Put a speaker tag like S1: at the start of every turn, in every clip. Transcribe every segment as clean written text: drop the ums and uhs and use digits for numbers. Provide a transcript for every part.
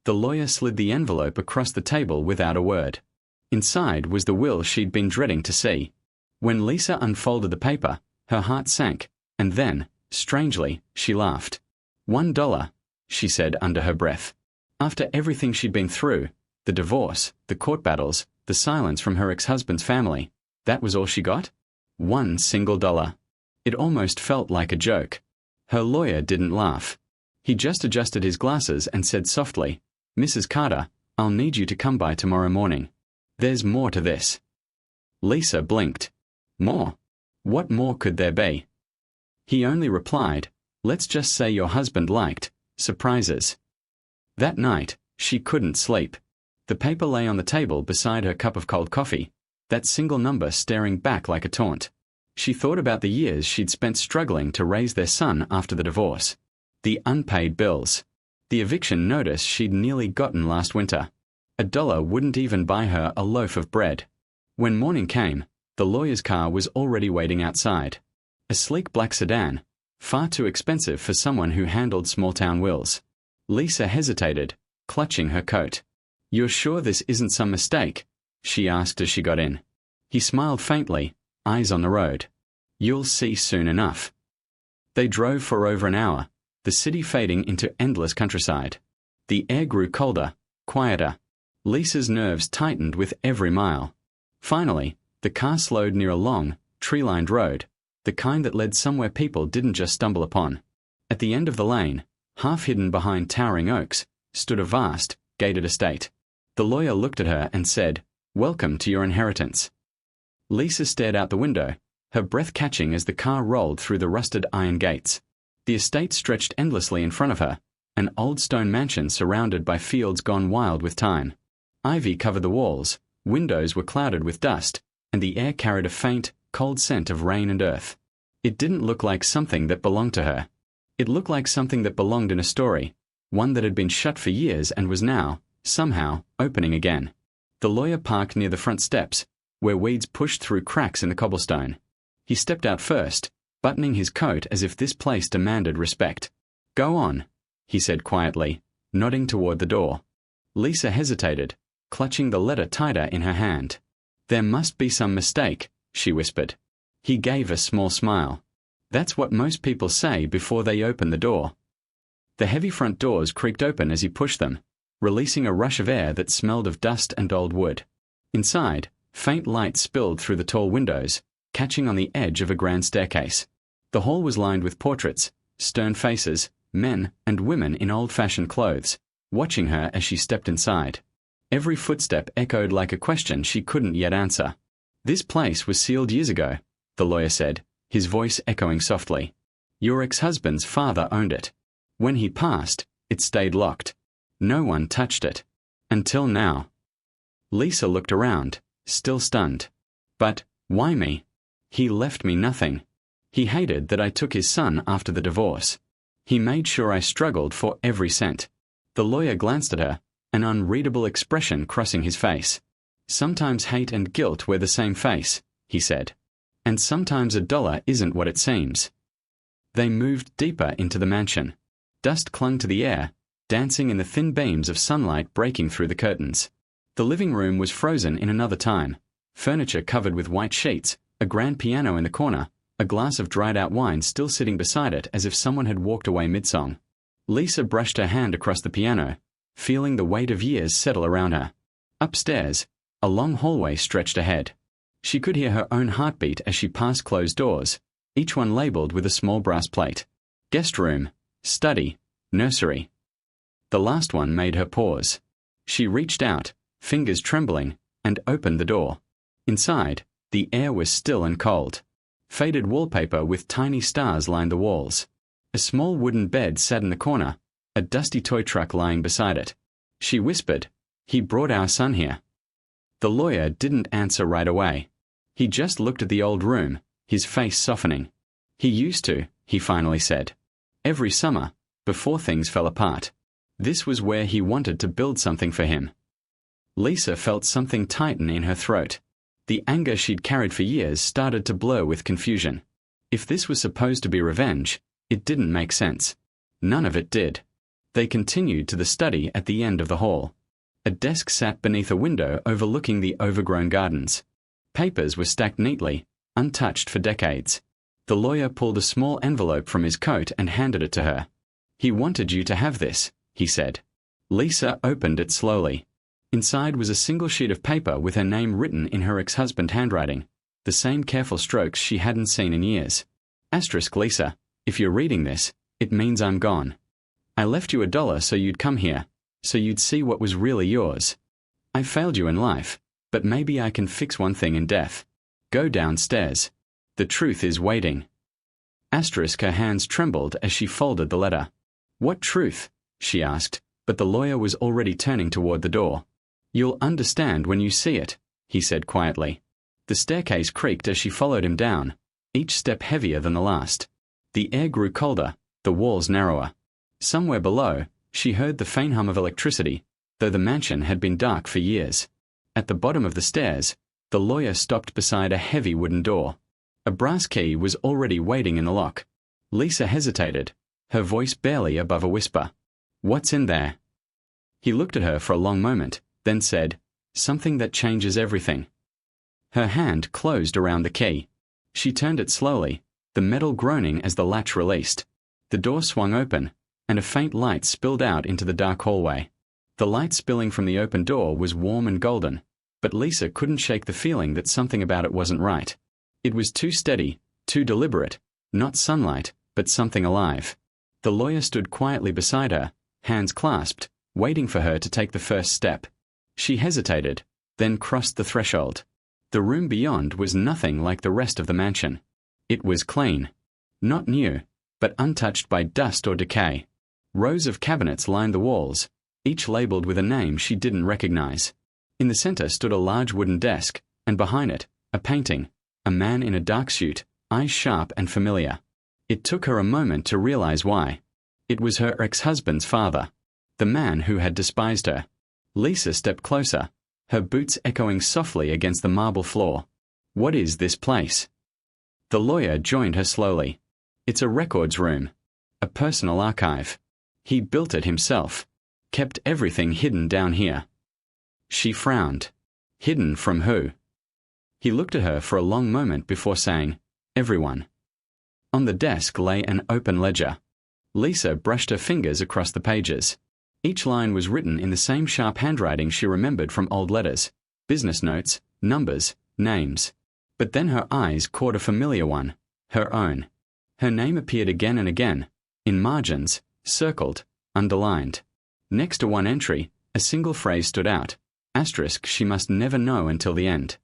S1: The lawyer slid the envelope across the table without a word. Inside was the will she'd been dreading to see. When Lisa unfolded the paper, her heart sank, and then, strangely, she laughed. $1, she said under her breath. After everything she'd been through, the divorce, the court battles, the silence from her ex-husband's family, that was all she got? $1 single. It almost felt like a joke. Her lawyer didn't laugh. He just adjusted his glasses and said softly, "Mrs. Carter, I'll need you to come by tomorrow morning. There's more to this." Lisa blinked. More? What more could there be? He only replied, "Let's just say your husband liked surprises." That night, she couldn't sleep. The paper lay on the table beside her cup of cold coffee, that single number staring back like a taunt. She thought about the years she'd spent struggling to raise their son after the divorce. The unpaid bills. The eviction notice she'd nearly gotten last winter. $1 wouldn't even buy her a loaf of bread. When morning came, the lawyer's car was already waiting outside. A sleek black sedan, far too expensive for someone who handled small-town wills. Lisa hesitated, clutching her coat. "You're sure this isn't some mistake?" she asked as she got in. He smiled faintly, eyes on the road. "You'll see soon enough." They drove for over an hour, the city fading into endless countryside. The air grew colder, quieter. Lisa's nerves tightened with every mile. Finally, the car slowed near a long, tree-lined road, the kind that led somewhere people didn't just stumble upon. At the end of the lane, half hidden behind towering oaks, stood a vast, gated estate. The lawyer looked at her and said, "Welcome to your inheritance." Lisa stared out the window, her breath catching as the car rolled through the rusted iron gates. The estate stretched endlessly in front of her, an old stone mansion surrounded by fields gone wild with time. Ivy covered the walls, windows were clouded with dust, and the air carried a faint, cold scent of rain and earth. It didn't look like something that belonged to her. It looked like something that belonged in a story, one that had been shut for years and was now, somehow, opening again. The lawyer parked near the front steps, where weeds pushed through cracks in the cobblestone. He stepped out first, buttoning his coat as if this place demanded respect. "Go on," he said quietly, nodding toward the door. Lisa hesitated, clutching the letter tighter in her hand. "There must be some mistake," she whispered. He gave a small smile. "That's what most people say before they open the door." The heavy front doors creaked open as he pushed them, releasing a rush of air that smelled of dust and old wood. Inside, faint light spilled through the tall windows, catching on the edge of a grand staircase. The hall was lined with portraits, stern faces, men and women in old-fashioned clothes, watching her as she stepped inside. Every footstep echoed like a question she couldn't yet answer. "This place was sealed years ago," the lawyer said, his voice echoing softly. "Your ex-husband's father owned it. When he passed, it stayed locked. No one touched it. Until now." Lisa looked around, still stunned. "But, why me? He left me nothing. He hated that I took his son after the divorce. He made sure I struggled for every cent." The lawyer glanced at her, an unreadable expression crossing his face. "Sometimes hate and guilt wear the same face," he said. "And sometimes $1 isn't what it seems." They moved deeper into the mansion. Dust clung to the air, dancing in the thin beams of sunlight breaking through the curtains. The living room was frozen in another time, furniture covered with white sheets, a grand piano in the corner, a glass of dried-out wine still sitting beside it as if someone had walked away mid-song. Lisa brushed her hand across the piano, feeling the weight of years settle around her. Upstairs, a long hallway stretched ahead. She could hear her own heartbeat as she passed closed doors, each one labeled with a small brass plate. Guest room, study, nursery. The last one made her pause. She reached out, fingers trembling, and opened the door. Inside, the air was still and cold. Faded wallpaper with tiny stars lined the walls. A small wooden bed sat in the corner, a dusty toy truck lying beside it. She whispered, "He brought our son here." The lawyer didn't answer right away. He just looked at the old room, his face softening. "He used to," he finally said. "Every summer, before things fell apart. This was where he wanted to build something for him." Lisa felt something tighten in her throat. The anger she'd carried for years started to blur with confusion. If this was supposed to be revenge, it didn't make sense. None of it did. They continued to the study at the end of the hall. A desk sat beneath a window overlooking the overgrown gardens. Papers were stacked neatly, untouched for decades. The lawyer pulled a small envelope from his coat and handed it to her. "He wanted you to have this," he said. Lisa opened it slowly. Inside was a single sheet of paper with her name written in her ex-husband's handwriting, the same careful strokes she hadn't seen in years. Asterisk Lisa, if you're reading this, it means I'm gone. I left you $1 so you'd come here, so you'd see what was really yours. I failed you in life, but maybe I can fix one thing in death. Go downstairs. The truth is waiting. Asterisk her hands trembled as she folded the letter. What truth? She asked, but the lawyer was already turning toward the door. You'll understand when you see it, he said quietly. The staircase creaked as she followed him down, each step heavier than the last. The air grew colder, the walls narrower. Somewhere below, she heard the faint hum of electricity, though the mansion had been dark for years. At the bottom of the stairs, the lawyer stopped beside a heavy wooden door. A brass key was already waiting in the lock. Lisa hesitated, her voice barely above a whisper. What's in there? He looked at her for a long moment, then said, Something that changes everything. Her hand closed around the key. She turned it slowly, the metal groaning as the latch released. The door swung open, and a faint light spilled out into the dark hallway. The light spilling from the open door was warm and golden, but Lisa couldn't shake the feeling that something about it wasn't right. It was too steady, too deliberate, not sunlight, but something alive. The lawyer stood quietly beside her, hands clasped, waiting for her to take the first step. She hesitated, then crossed the threshold. The room beyond was nothing like the rest of the mansion. It was clean. Not new, but untouched by dust or decay. Rows of cabinets lined the walls, each labeled with a name she didn't recognize. In the center stood a large wooden desk, and behind it, a painting, a man in a dark suit, eyes sharp and familiar. It took her a moment to realize why. It was her ex-husband's father, the man who had despised her. Lisa stepped closer, her boots echoing softly against the marble floor. What is this place? The lawyer joined her slowly. It's a records room, a personal archive. He built it himself, kept everything hidden down here. She frowned. Hidden from who? He looked at her for a long moment before saying, Everyone. On the desk lay an open ledger. Lisa brushed her fingers across the pages. Each line was written in the same sharp handwriting she remembered from old letters, business notes, numbers, names. But then her eyes caught a familiar one, her own. Her name appeared again and again, in margins, circled, underlined. Next to one entry, a single phrase stood out. Asterisk she must never know until the end.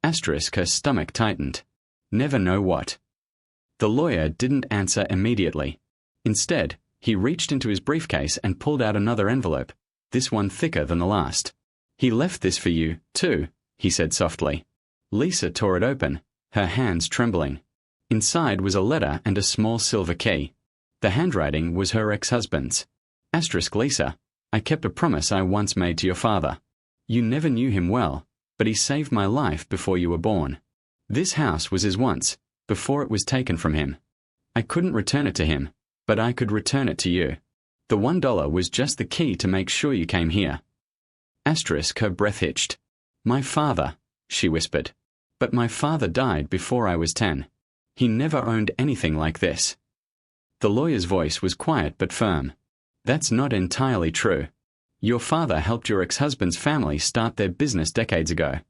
S1: Asterisk her stomach tightened. Never know what? The lawyer didn't answer immediately. Instead, he reached into his briefcase and pulled out another envelope, this one thicker than the last. He left this for you, too, he said softly. Lisa tore it open, her hands trembling. Inside was a letter and a small silver key. The handwriting was her ex-husband's. Asterisk Lisa, I kept a promise I once made to your father. You never knew him well, but he saved my life before you were born. This house was his once, before it was taken from him. I couldn't return it to him, but I could return it to you. The $1 was just the key to make sure you came here. Asterisk her breath hitched. My father, she whispered. But my father died before I was 10. He never owned anything like this. The lawyer's voice was quiet but firm. That's not entirely true. Your father helped your ex-husband's family start their business decades ago.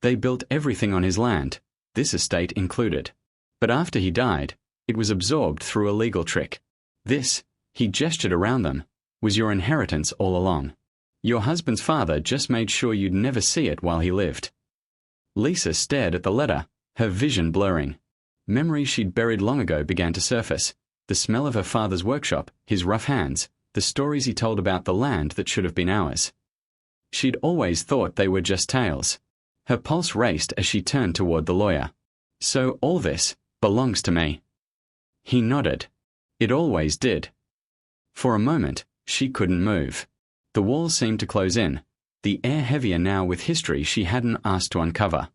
S1: They built everything on his land, this estate included. But after he died, it was absorbed through a legal trick. This, he gestured around them, was your inheritance all along. Your husband's father just made sure you'd never see it while he lived. Lisa stared at the letter, her vision blurring. Memories she'd buried long ago began to surface. The smell of her father's workshop, his rough hands, the stories he told about the land that should have been ours. She'd always thought they were just tales. Her pulse raced as she turned toward the lawyer. So all this belongs to me. He nodded. It always did. For a moment, she couldn't move. The walls seemed to close in, the air heavier now with history she hadn't asked to uncover.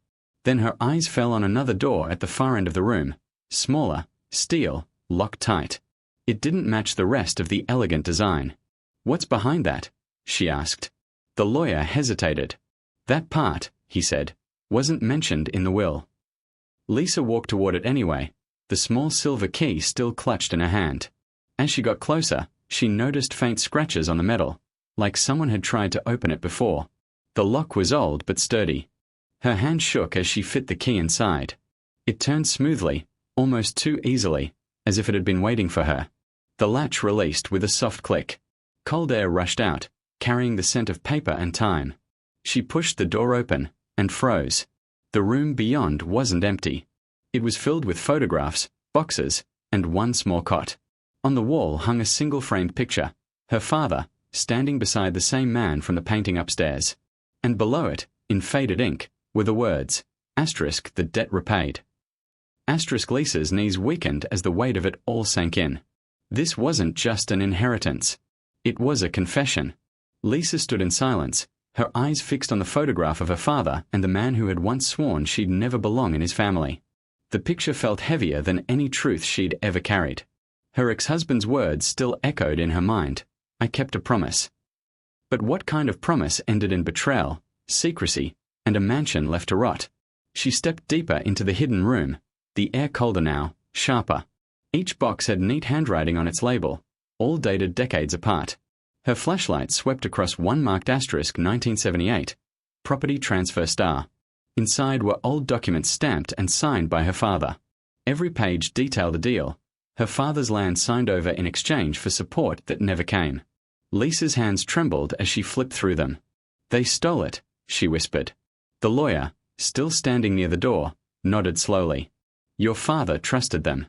S1: Then her eyes fell on another door at the far end of the room, smaller, steel, locked tight. It didn't match the rest of the elegant design. "What's behind that?" she asked. The lawyer hesitated. "That part," he said, "wasn't mentioned in the will." Lisa walked toward it anyway, the small silver key still clutched in her hand. As she got closer, she noticed faint scratches on the metal, like someone had tried to open it before. The lock was old but sturdy. Her hand shook as she fit the key inside. It turned smoothly, almost too easily, as if it had been waiting for her. The latch released with a soft click. Cold air rushed out, carrying the scent of paper and time. She pushed the door open and froze. The room beyond wasn't empty. It was filled with photographs, boxes, and one small cot. On the wall hung a single-framed picture, her father, standing beside the same man from the painting upstairs. And below it, in faded ink, were the words, * the debt repaid. * Lisa's knees weakened as the weight of it all sank in. This wasn't just an inheritance. It was a confession. Lisa stood in silence, her eyes fixed on the photograph of her father and the man who had once sworn she'd never belong in his family. The picture felt heavier than any truth she'd ever carried. Her ex-husband's words still echoed in her mind. "I kept a promise." But what kind of promise ended in betrayal, secrecy, and a mansion left to rot? She stepped deeper into the hidden room, the air colder now, sharper. Each box had neat handwriting on its label, all dated decades apart. Her flashlight swept across one marked * 1978, Property Transfer Star. Inside were old documents stamped and signed by her father. Every page detailed a deal, her father's land signed over in exchange for support that never came. Lisa's hands trembled as she flipped through them. "They stole it," she whispered. The lawyer, still standing near the door, nodded slowly. "Your father trusted them.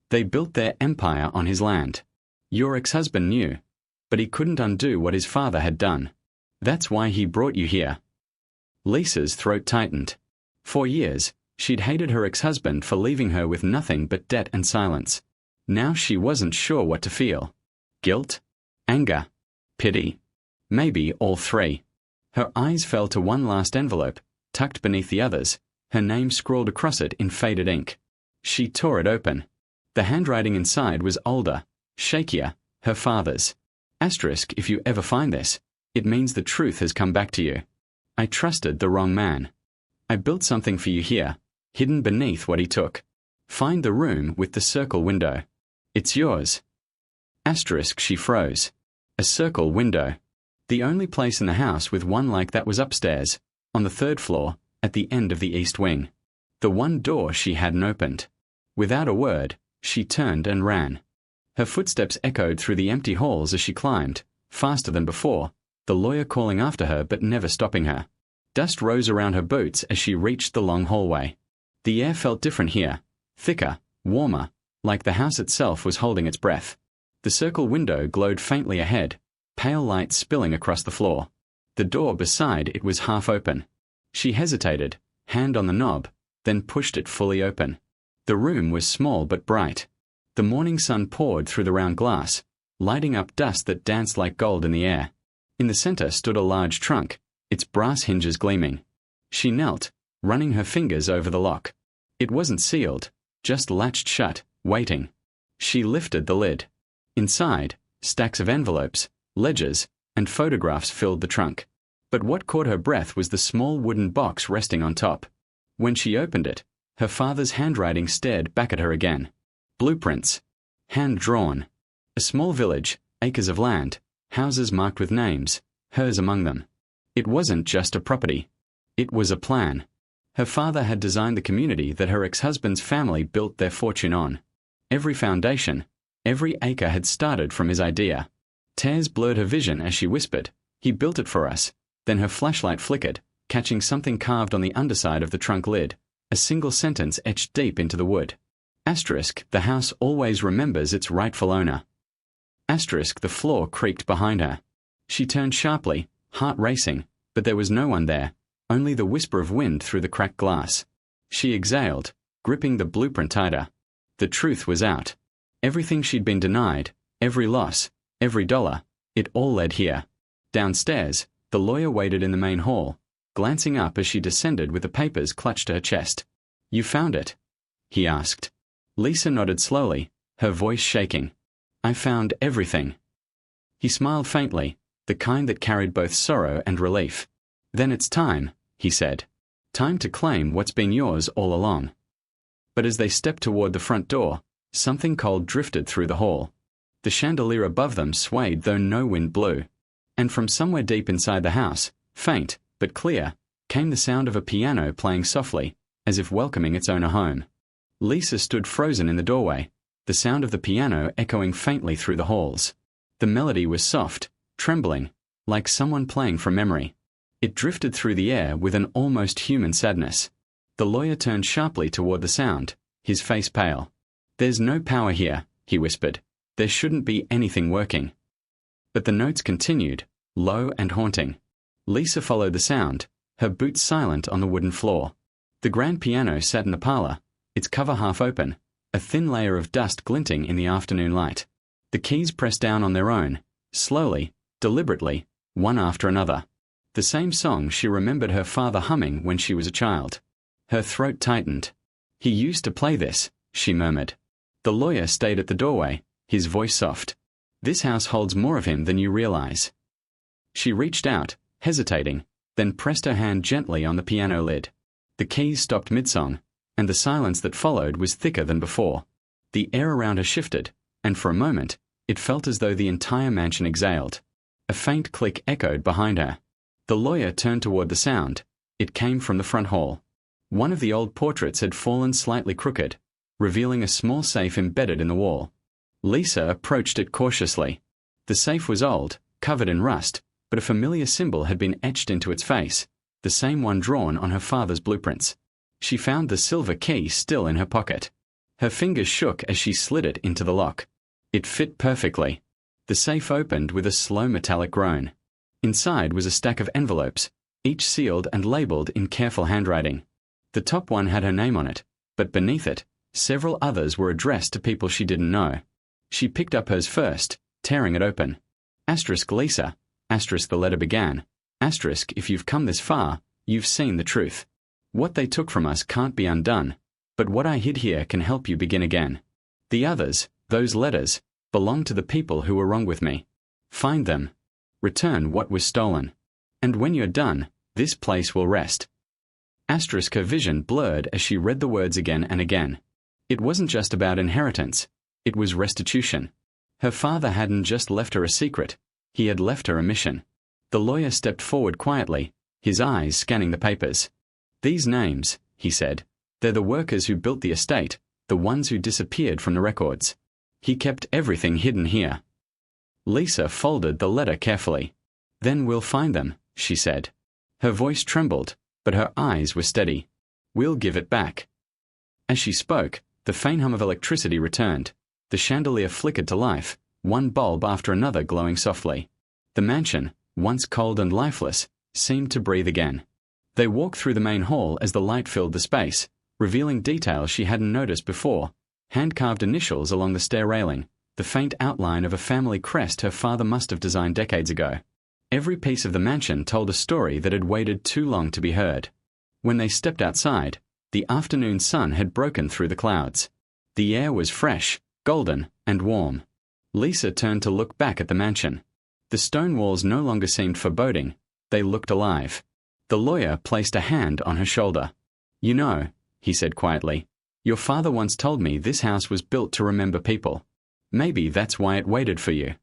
S1: They built their empire on his land. Your ex-husband knew, but he couldn't undo what his father had done. That's why he brought you here." Lisa's throat tightened. For years, she'd hated her ex-husband for leaving her with nothing but debt and silence. Now she wasn't sure what to feel. Guilt? Anger? Pity? Maybe all three. Her eyes fell to one last envelope, tucked beneath the others, her name scrawled across it in faded ink. She tore it open. The handwriting inside was older, shakier, her father's. * If you ever find this, it means the truth has come back to you. I trusted the wrong man. I built something for you here, hidden beneath what he took. Find the room with the circle window. It's yours. * She froze. A circle window. The only place in the house with one like that was upstairs, on the 3rd floor, at the end of the east wing. The one door she hadn't opened. Without a word, she turned and ran. Her footsteps echoed through the empty halls as she climbed, faster than before, the lawyer calling after her but never stopping her. Dust rose around her boots as she reached the long hallway. The air felt different here, thicker, warmer, like the house itself was holding its breath. The circle window glowed faintly ahead, pale light spilling across the floor. The door beside it was half open. She hesitated, hand on the knob, then pushed it fully open. The room was small but bright. The morning sun poured through the round glass, lighting up dust that danced like gold in the air. In the center stood a large trunk, its brass hinges gleaming. She knelt, running her fingers over the lock. It wasn't sealed, just latched shut, waiting. She lifted the lid. Inside, stacks of envelopes, ledgers, and photographs filled the trunk. But what caught her breath was the small wooden box resting on top. When she opened it, her father's handwriting stared back at her again. Blueprints. Hand-drawn. A small village, acres of land, houses marked with names, hers among them. It wasn't just a property. It was a plan. Her father had designed the community that her ex-husband's family built their fortune on. Every foundation, every acre had started from his idea. Tears blurred her vision as she whispered, "He built it for us." Then her flashlight flickered, catching something carved on the underside of the trunk lid, a single sentence etched deep into the wood. * The house always remembers its rightful owner. * The floor creaked behind her. She turned sharply, heart racing, but there was no one there, only the whisper of wind through the cracked glass. She exhaled, gripping the blueprint tighter. The truth was out. Everything she'd been denied, every loss, every dollar, it all led here. Downstairs, the lawyer waited in the main hall, glancing up as she descended with the papers clutched to her chest. "You found it?" he asked. Lisa nodded slowly, her voice shaking. "I found everything." He smiled faintly, the kind that carried both sorrow and relief. "Then it's time," he said. "Time to claim what's been yours all along." But as they stepped toward the front door, something cold drifted through the hall. The chandelier above them swayed though no wind blew. And from somewhere deep inside the house, faint but clear, came the sound of a piano playing softly, as if welcoming its owner home. Lisa stood frozen in the doorway, the sound of the piano echoing faintly through the halls. The melody was soft, trembling, like someone playing from memory. It drifted through the air with an almost human sadness. The lawyer turned sharply toward the sound, his face pale. "There's no power here," he whispered. "There shouldn't be anything working." But the notes continued, low and haunting. Lisa followed the sound, her boots silent on the wooden floor. The grand piano sat in the parlor, its cover half open, a thin layer of dust glinting in the afternoon light. The keys pressed down on their own, slowly, deliberately, one after another. The same song she remembered her father humming when she was a child. Her throat tightened. "He used to play this," she murmured. The lawyer stayed at the doorway, his voice soft. "This house holds more of him than you realize." She reached out, hesitating, then pressed her hand gently on the piano lid. The keys stopped mid-song, and the silence that followed was thicker than before. The air around her shifted, and for a moment, it felt as though the entire mansion exhaled. A faint click echoed behind her. The lawyer turned toward the sound. It came from the front hall. One of the old portraits had fallen slightly crooked, revealing a small safe embedded in the wall. Lisa approached it cautiously. The safe was old, covered in rust, but a familiar symbol had been etched into its face, the same one drawn on her father's blueprints. She found the silver key still in her pocket. Her fingers shook as she slid it into the lock. It fit perfectly. The safe opened with a slow metallic groan. Inside was a stack of envelopes, each sealed and labeled in careful handwriting. The top one had her name on it, but beneath it, several others were addressed to people she didn't know. She picked up hers first, tearing it open. Asterisk Lisa, asterisk the letter began, asterisk if you've come this far, you've seen the truth. What they took from us can't be undone, but what I hid here can help you begin again. The others, those letters, belong to the people who were wrong with me. Find them. Return what was stolen. And when you're done, this place will rest. Asterisk her vision blurred as she read the words again and again. It wasn't just about inheritance. It was restitution. Her father hadn't just left her a secret. He had left her a mission. The lawyer stepped forward quietly, his eyes scanning the papers. "These names," he said, "they're the workers who built the estate, the ones who disappeared from the records. He kept everything hidden here." Lisa folded the letter carefully. "Then we'll find them," she said. Her voice trembled, but her eyes were steady. "We'll give it back." As she spoke, the faint hum of electricity returned. The chandelier flickered to life, one bulb after another glowing softly. The mansion, once cold and lifeless, seemed to breathe again. They walked through the main hall as the light filled the space, revealing details she hadn't noticed before. Hand-carved initials along the stair railing, the faint outline of a family crest her father must have designed decades ago. Every piece of the mansion told a story that had waited too long to be heard. When they stepped outside, the afternoon sun had broken through the clouds. The air was fresh, golden, and warm. Lisa turned to look back at the mansion. The stone walls no longer seemed foreboding, they looked alive. The lawyer placed a hand on her shoulder. "You know," he said quietly, "your father once told me this house was built to remember people. Maybe that's why it waited for you."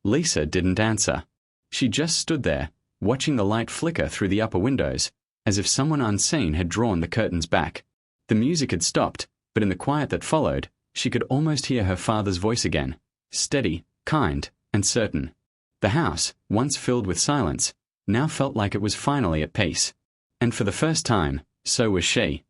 S1: Lisa didn't answer. She just stood there, watching the light flicker through the upper windows, as if someone unseen had drawn the curtains back. The music had stopped, but in the quiet that followed, she could almost hear her father's voice again, steady, kind, and certain. The house, once filled with silence, now felt like it was finally at peace. And for the first time, so was she.